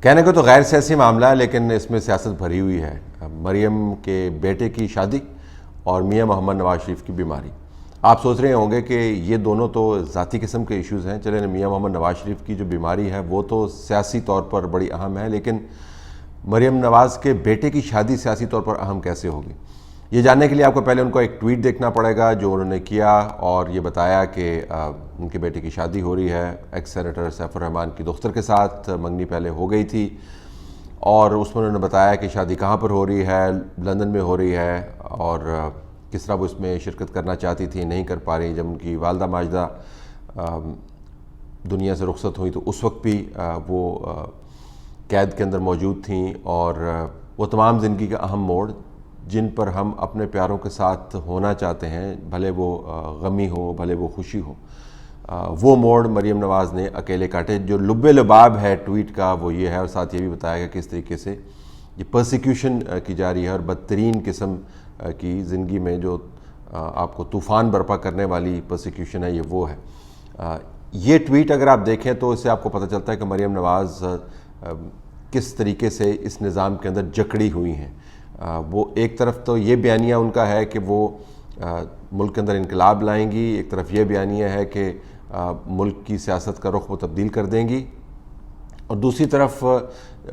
کہنے کو تو غیر سیاسی معاملہ ہے لیکن اس میں سیاست بھری ہوئی ہے۔ مریم کے بیٹے کی شادی اور میاں محمد نواز شریف کی بیماری، آپ سوچ رہے ہوں گے کہ یہ دونوں تو ذاتی قسم کے ایشوز ہیں۔ چلیں، میاں محمد نواز شریف کی جو بیماری ہے وہ تو سیاسی طور پر بڑی اہم ہے، لیکن مریم نواز کے بیٹے کی شادی سیاسی طور پر اہم کیسے ہوگی؟ یہ جاننے کے لیے آپ کو پہلے ان کو ایک ٹویٹ دیکھنا پڑے گا جو انہوں نے کیا، اور یہ بتایا کہ ان کے بیٹے کی شادی ہو رہی ہے ایکس سینیٹر سیف الرحمان کی دختر کے ساتھ۔ منگنی پہلے ہو گئی تھی، اور اس میں انہوں نے بتایا کہ شادی کہاں پر ہو رہی ہے، لندن میں ہو رہی ہے، اور کس طرح وہ اس میں شرکت کرنا چاہتی تھی، نہیں کر پا رہی۔ جب ان کی والدہ ماجدہ دنیا سے رخصت ہوئی تو اس وقت بھی وہ قید کے اندر موجود تھیں، اور وہ تمام زندگی کے اہم موڑ جن پر ہم اپنے پیاروں کے ساتھ ہونا چاہتے ہیں، بھلے وہ غمی ہو بھلے وہ خوشی ہو، وہ موڑ مریم نواز نے اکیلے کاٹے۔ جو لب لباب ہے ٹویٹ کا وہ یہ ہے، اور ساتھ یہ بھی بتایا گیا کس طریقے سے یہ پرسیکیوشن کی جا رہی ہے، اور بدترین قسم کی زندگی میں جو آپ کو طوفان برپا کرنے والی پرسیکیوشن ہے، یہ وہ ہے۔ یہ ٹویٹ اگر آپ دیکھیں تو اس سے آپ کو پتہ چلتا ہے کہ مریم نواز کس طریقے سے اس نظام کے اندر جکڑی ہوئی ہیں۔ وہ ایک طرف تو یہ بیانیہ ان کا ہے کہ وہ ملک کے اندر انقلاب لائیں گی، ایک طرف یہ بیانیہ ہے کہ ملک کی سیاست کا رخ وہ تبدیل کر دیں گی، اور دوسری طرف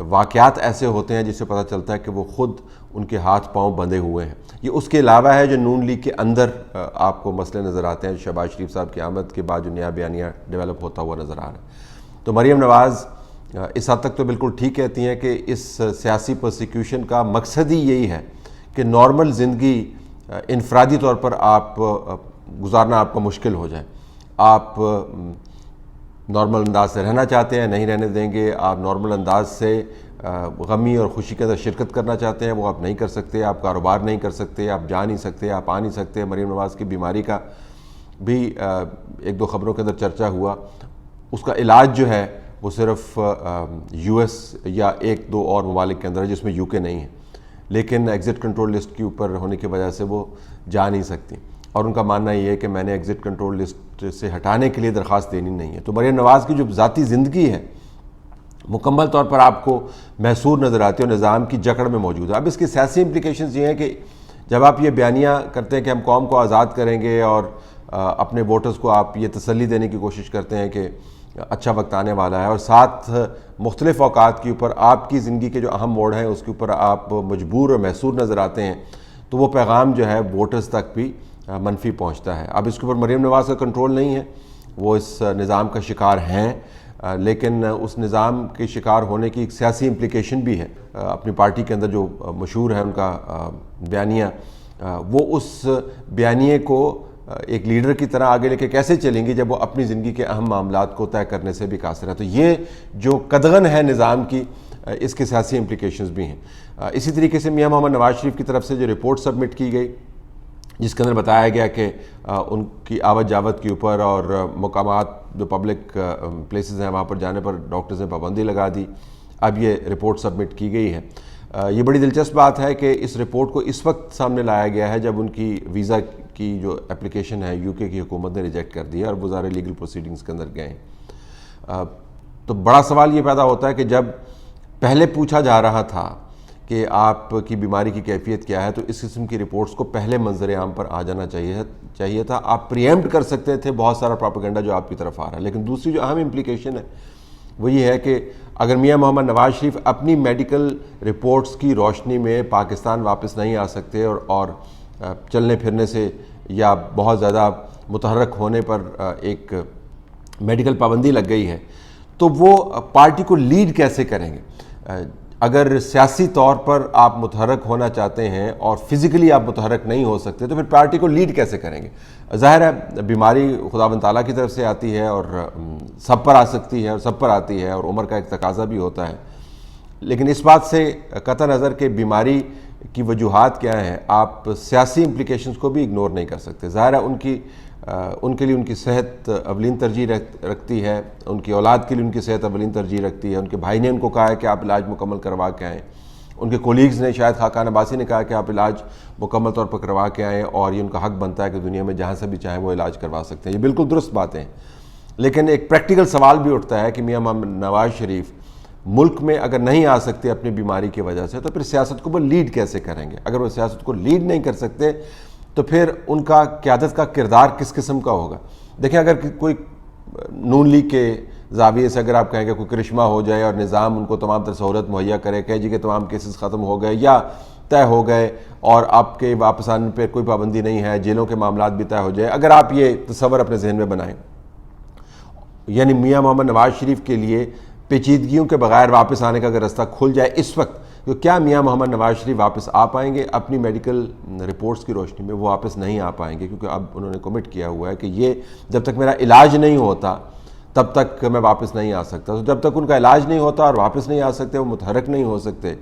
واقعات ایسے ہوتے ہیں جس سے پتہ چلتا ہے کہ وہ خود ان کے ہاتھ پاؤں بندھے ہوئے ہیں۔ یہ اس کے علاوہ ہے جو نون لیگ کے اندر آپ کو مسئلے نظر آتے ہیں، شہباز شریف صاحب کی آمد کے بعد جو نیا بیانیہ ڈیولپ ہوتا ہوا نظر آ رہا ہے۔ تو مریم نواز اس حد تک تو بالکل ٹھیک کہتی ہیں کہ اس سیاسی پرسیکیوشن کا مقصد ہی یہی ہے کہ نارمل زندگی انفرادی طور پر آپ گزارنا آپ کو مشکل ہو جائے۔ آپ نارمل انداز سے رہنا چاہتے ہیں، نہیں رہنے دیں گے۔ آپ نارمل انداز سے غمی اور خوشی کے اندر شرکت کرنا چاہتے ہیں، وہ آپ نہیں کر سکتے۔ آپ کاروبار نہیں کر سکتے، آپ جا نہیں سکتے، آپ آ نہیں سکتے۔ مریم نواز کی بیماری کا بھی ایک دو خبروں کے اندر چرچا ہوا۔ اس کا علاج جو ہے وہ صرف یو ایس یا ایک دو اور ممالک کے اندر ہے جس میں یو کے نہیں ہے، لیکن ایگزٹ کنٹرول لسٹ کے اوپر ہونے کی وجہ سے وہ جا نہیں سکتی، اور ان کا ماننا یہ ہے کہ میں نے ایگزٹ کنٹرول لسٹ سے ہٹانے کے لیے درخواست دینی نہیں ہے۔ تو مریم نواز کی جو ذاتی زندگی ہے مکمل طور پر آپ کو محصور نظر آتی ہے اور نظام کی جکڑ میں موجود ہے۔ اب اس کی سیاسی امپلیکیشنز یہ ہیں کہ جب آپ یہ بیانیہ کرتے ہیں کہ ہم قوم کو آزاد کریں گے، اور اپنے ووٹرز کو آپ یہ تسلی دینے کی کوشش کرتے ہیں کہ اچھا وقت آنے والا ہے، اور ساتھ مختلف اوقات کے اوپر آپ کی زندگی کے جو اہم موڑ ہیں اس کے اوپر آپ مجبور اور محصور نظر آتے ہیں، تو وہ پیغام جو ہے ووٹرز تک بھی منفی پہنچتا ہے۔ اب اس کے اوپر مریم نواز کا کنٹرول نہیں ہے، وہ اس نظام کا شکار ہیں، لیکن اس نظام کے شکار ہونے کی ایک سیاسی امپلیکیشن بھی ہے۔ اپنی پارٹی کے اندر جو مشہور ہے ان کا بیانیہ، وہ اس بیانیے کو ایک لیڈر کی طرح آگے لے کے کیسے چلیں گی جب وہ اپنی زندگی کے اہم معاملات کو طے کرنے سے بھی قاصر ہے؟ تو یہ جو قدغن ہے نظام کی، اس کے سیاسی امپلیکیشنز بھی ہیں۔ اسی طریقے سے میاں محمد نواز شریف کی طرف سے جو رپورٹ سبمٹ کی گئی، جس کے اندر بتایا گیا کہ ان کی آوت جاوت کے اوپر اور مقامات جو پبلک پلیسز ہیں وہاں پر جانے پر ڈاکٹرز نے پابندی لگا دی، اب یہ رپورٹ سبمٹ کی گئی ہے۔ یہ بڑی دلچسپ بات ہے کہ اس رپورٹ کو اس وقت سامنے لایا گیا ہے جب ان کی ویزا کی جو اپلیکیشن ہے یو کے کی حکومت نے ریجیکٹ کر دی ہے، اور وہ ظاہر لیگل پروسیڈنگز کے اندر گئے ہیں۔ تو بڑا سوال یہ پیدا ہوتا ہے کہ جب پہلے پوچھا جا رہا تھا کہ آپ کی بیماری کی کیفیت کیا ہے، تو اس قسم کی رپورٹس کو پہلے منظر عام پر آ جانا چاہیے تھا۔ آپ پریمپٹ کر سکتے تھے بہت سارا پروپیگنڈا جو آپ کی طرف آ رہا ہے۔ لیکن دوسری جو اہم امپلیکیشن ہے وہ یہ ہے کہ اگر میاں محمد نواز شریف اپنی میڈیکل رپورٹس کی روشنی میں پاکستان واپس نہیں آ سکتے، اور چلنے پھرنے سے یا بہت زیادہ متحرک ہونے پر ایک میڈیکل پابندی لگ گئی ہے، تو وہ پارٹی کو لیڈ کیسے کریں گے؟ اگر سیاسی طور پر آپ متحرک ہونا چاہتے ہیں اور فزیکلی آپ متحرک نہیں ہو سکتے، تو پھر پارٹی کو لیڈ کیسے کریں گے؟ ظاہر ہے بیماری خداوند تعالیٰ کی طرف سے آتی ہے، اور سب پر آ سکتی ہے اور سب پر آتی ہے، اور عمر کا ایک تقاضا بھی ہوتا ہے، لیکن اس بات سے قطع نظر کہ بیماری کی وجوہات کیا ہیں، آپ سیاسی امپلیکیشنز کو بھی اگنور نہیں کر سکتے۔ ظاہر ہے ان کے لیے ان کی صحت اولین ترجیح رکھتی ہے، ان کی اولاد کے لیے ان کی صحت اولین ترجیح رکھتی ہے۔ ان کے بھائی نے ان کو کہا ہے کہ آپ علاج مکمل کروا کے آئیں، ان کے کولیگز نے، شاید خاقان عباسی نے کہا کہ آپ علاج مکمل طور پر کروا کے آئیں، اور یہ ان کا حق بنتا ہے کہ دنیا میں جہاں سے بھی چاہیں وہ علاج کروا سکتے ہیں۔ یہ بالکل درست باتیں ہیں، لیکن ایک پریکٹیکل سوال بھی اٹھتا ہے کہ میاں محمد نواز شریف ملک میں اگر نہیں آ سکتے اپنی بیماری کی وجہ سے، تو پھر سیاست کو وہ لیڈ کیسے کریں گے؟ اگر وہ سیاست کو لیڈ نہیں کر سکتے تو پھر ان کا قیادت کا کردار کس قسم کا ہوگا؟ دیکھیں، اگر کوئی نون لیگ کے زاویے سے اگر آپ کہیں کہ کوئی کرشمہ ہو جائے اور نظام ان کو تمام تر سہولت مہیا کرے، کہ جی کہ تمام کیسز ختم ہو گئے یا طے ہو گئے اور آپ کے واپس آنے پہ کوئی پابندی نہیں ہے، جیلوں کے معاملات بھی طے ہو جائے، اگر آپ یہ تصور اپنے ذہن میں بنائیں، یعنی میاں محمد نواز شریف کے لیے پیچیدگیوں کے بغیر واپس آنے کا اگر راستہ کھل جائے اس وقت، تو کیا میاں محمد نواز شریف واپس آ پائیں گے؟ اپنی میڈیکل رپورٹس کی روشنی میں وہ واپس نہیں آ پائیں گے، کیونکہ اب انہوں نے کمٹ کیا ہوا ہے کہ یہ جب تک میرا علاج نہیں ہوتا تب تک میں واپس نہیں آ سکتا۔ تو جب تک ان کا علاج نہیں ہوتا اور واپس نہیں آ سکتے، وہ متحرک نہیں ہو سکتے،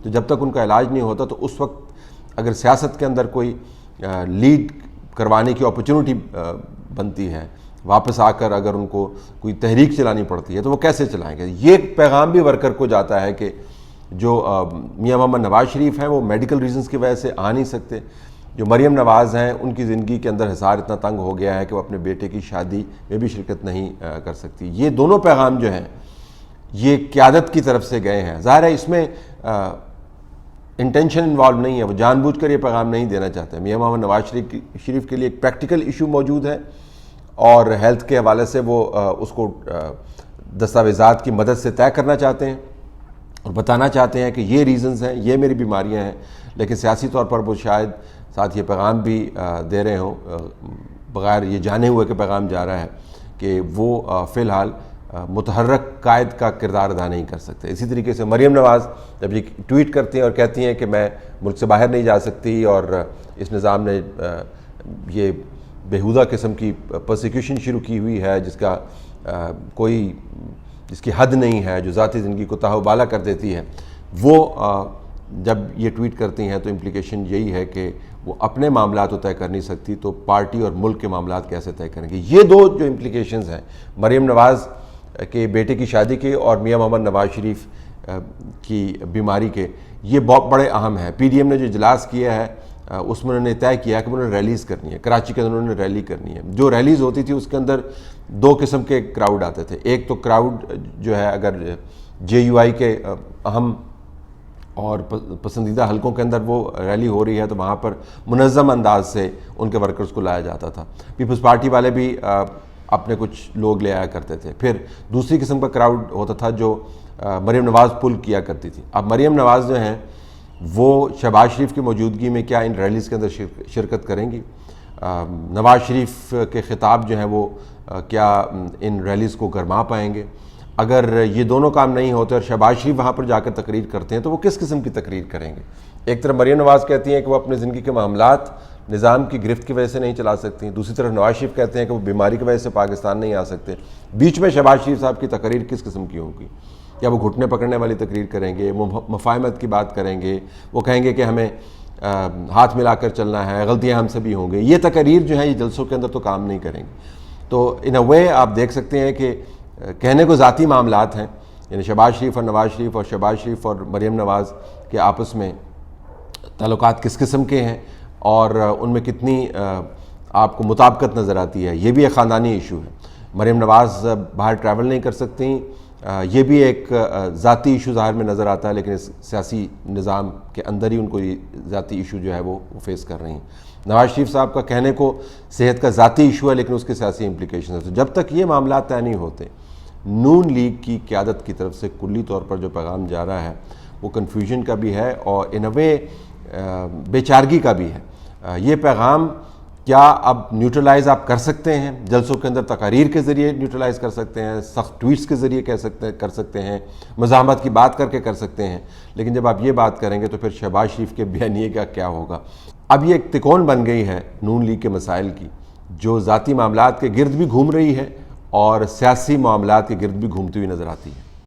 تو جب تک ان کا علاج نہیں ہوتا تو اس وقت اگر سیاست کے اندر کوئی لیڈ کروانے کی اپرچونٹی بنتی ہے، واپس آ کر اگر ان کو کوئی تحریک چلانی پڑتی ہے تو وہ کیسے چلائیں گے؟ یہ پیغام بھی ورکر کو جاتا ہے کہ جو میاں محمد نواز شریف ہیں وہ میڈیکل ریزنز کی وجہ سے آ نہیں سکتے، جو مریم نواز ہیں ان کی زندگی کے اندر حصار اتنا تنگ ہو گیا ہے کہ وہ اپنے بیٹے کی شادی میں بھی شرکت نہیں کر سکتی۔ یہ دونوں پیغام جو ہیں یہ قیادت کی طرف سے گئے ہیں۔ ظاہر ہے اس میں انٹینشن انوالو نہیں ہے، وہ جان بوجھ کر یہ پیغام نہیں دینا چاہتے۔ میاں محمد نواز شریف کے لیے ایک پریکٹیکل ایشو موجود ہے اور ہیلتھ کے حوالے سے وہ اس کو دستاویزات کی مدد سے طے کرنا چاہتے ہیں اور بتانا چاہتے ہیں کہ یہ ریزنز ہیں، یہ میری بیماریاں ہیں، لیکن سیاسی طور پر وہ شاید ساتھ یہ پیغام بھی دے رہے ہوں، بغیر یہ جانے ہوئے کہ پیغام جا رہا ہے، کہ وہ فی الحال متحرک قائد کا کردار ادا نہیں کر سکتے۔ اسی طریقے سے مریم نواز جب یہ ٹویٹ کرتی ہیں اور کہتی ہیں کہ میں ملک سے باہر نہیں جا سکتی اور اس نظام نے یہ بیہودہ قسم کی پرسیکیوشن شروع کی ہوئی ہے جس کی حد نہیں ہے، جو ذاتی زندگی کو تاہ و بالا کر دیتی ہے، وہ جب یہ ٹویٹ کرتی ہیں تو امپلیکیشن یہی ہے کہ وہ اپنے معاملات تو طے کر نہیں سکتی تو پارٹی اور ملک کے معاملات کیسے طے کریں گے؟ یہ دو جو امپلیکیشنز ہیں مریم نواز کے بیٹے کی شادی کے اور میاں محمد نواز شریف کی بیماری کے، یہ بہت بڑے اہم ہیں۔ پی ڈی ایم نے جو اجلاس کیا ہے اس میں انہوں نے طے کیا کہ انہوں نے ریلیز کرنی ہے، کراچی کے اندر انہوں نے ریلی کرنی ہے۔ جو ریلیز ہوتی تھی اس کے اندر دو قسم کے کراؤڈ آتے تھے، ایک تو کراؤڈ جو ہے اگر جے یو آئی کے اہم اور پسندیدہ حلقوں کے اندر وہ ریلی ہو رہی ہے تو وہاں پر منظم انداز سے ان کے ورکرز کو لایا جاتا تھا، پیپلز پارٹی والے بھی اپنے کچھ لوگ لے آیا کرتے تھے۔ پھر دوسری قسم کا کراؤڈ ہوتا تھا جو مریم نواز پل کیا کرتی تھی۔ اب مریم نواز جو ہیں وہ شہباز شریف کی موجودگی میں کیا ان ریلیز کے اندر شرکت کریں گی؟ نواز شریف کے خطاب جو ہیں وہ کیا ان ریلیز کو گرما پائیں گے؟ اگر یہ دونوں کام نہیں ہوتے اور شہباز شریف وہاں پر جا کر تقریر کرتے ہیں تو وہ کس قسم کی تقریر کریں گے؟ ایک طرف مریم نواز کہتی ہیں کہ وہ اپنے زندگی کے معاملات نظام کی گرفت کی وجہ سے نہیں چلا سکتی، دوسری طرف نواز شریف کہتے ہیں کہ وہ بیماری کی وجہ سے پاکستان نہیں آ سکتے۔ بیچ میں شہباز شریف صاحب کی تقریر کس قسم کی ہوگی؟ کیا وہ گھٹنے پکڑنے والی تقریر کریں گے، مفاہمت کی بات کریں گے، وہ کہیں گے کہ ہمیں ہاتھ ملا کر چلنا ہے، غلطیاں ہم سے بھی ہوں گی؟ یہ تقریر جو ہے یہ جلسوں کے اندر تو کام نہیں کریں گے۔ تو ان اے وے آپ دیکھ سکتے ہیں کہ کہنے کو ذاتی معاملات ہیں، یعنی شہباز شریف اور نواز شریف اور شہباز شریف اور مریم نواز کے آپس میں تعلقات کس قسم کے ہیں اور ان میں کتنی آپ کو مطابقت نظر آتی ہے، یہ بھی ایک خاندانی ایشو ہے۔ مریم نواز باہر ٹریول نہیں کر سکتی، یہ بھی ایک ذاتی ایشو ظاہر میں نظر آتا ہے، لیکن اس سیاسی نظام کے اندر ہی ان کو یہ ذاتی ایشو جو ہے وہ فیس کر رہی ہیں۔ نواز شریف صاحب کا کہنے کو صحت کا ذاتی ایشو ہے لیکن اس کے سیاسی امپلیکیشن ہے۔ تو جب تک یہ معاملات طے نہیں ہوتے، نون لیگ کی قیادت کی طرف سے کلی طور پر جو پیغام جا رہا ہے وہ کنفیوژن کا بھی ہے اور ان اے وے بے چارگی کا بھی ہے۔ یہ پیغام کیا اب نیوٹرلائز آپ کر سکتے ہیں؟ جلسوں کے اندر تقاریر کے ذریعے نیوٹرلائز کر سکتے ہیں، سخت ٹویٹس کے ذریعے کر سکتے ہیں، مزاحمت کی بات کر کے کر سکتے ہیں، لیکن جب آپ یہ بات کریں گے تو پھر شہباز شریف کے بیانیے کا کیا ہوگا؟ اب یہ ایک تکون بن گئی ہے نون لیگ کے مسائل کی، جو ذاتی معاملات کے گرد بھی گھوم رہی ہے اور سیاسی معاملات کے گرد بھی گھومتی ہوئی نظر آتی ہے۔